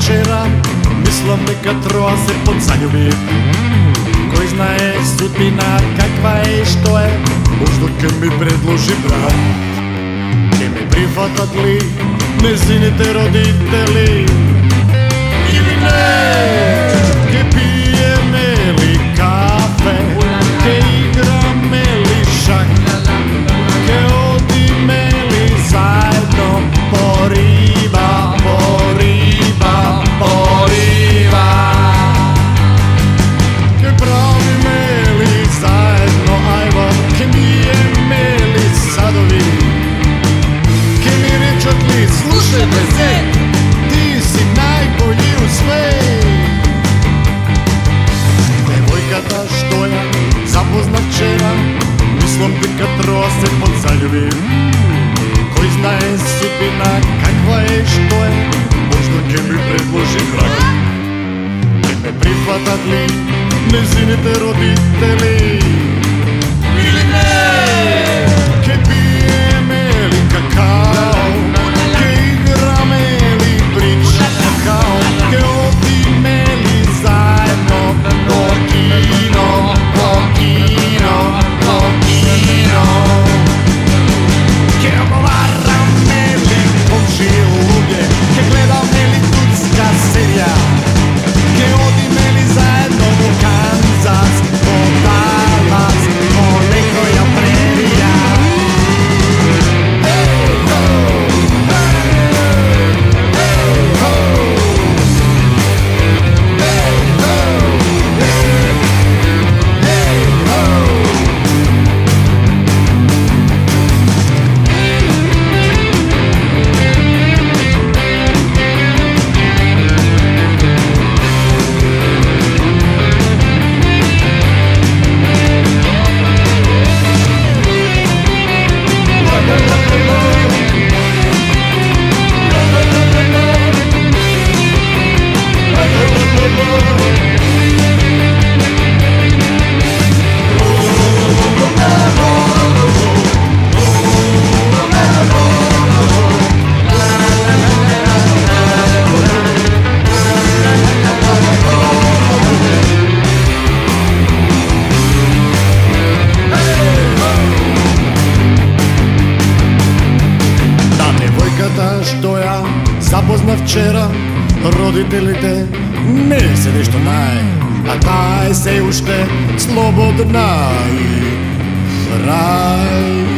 včera, mislim neka troja se podzaljubi. Koji znaje sudbina kakva je i što je, možda ke mi predloži brat. Ke mi prihvatat li nezinite roditeli ili ne? Ke pijeme li kafe, ke igrame li šak, ke odime li zajedno po riba, po riba, po riba. Ke pravime li zajedno ajva, ke mijeme li sadovi, ke mi rečat li slušaj beze, ti si najbolji u sve. Devojkata što ja zapoznat včera, mislim ti kad troja se podzaljubim. Koji znaje sudbina kakva je i što je, možda ke mi predloži brak. Ke me prihvatat li nezinite roditeli ili ne? Ke pijeme li kakao, ke igrame li brič kakao, ke odime li zajedno po kino, po kino, po kino. Ke ogovarame li komšije ljude, ke gledame li turska serija, ke odime li zajedno u Kansas, po Dallas, po nekoja prerija. Hey ho, hey ho, hey ho, hey ho. Što ja zapoznat včera, roditelite ne se nešto naj, a taj se ušte slobodna i raj.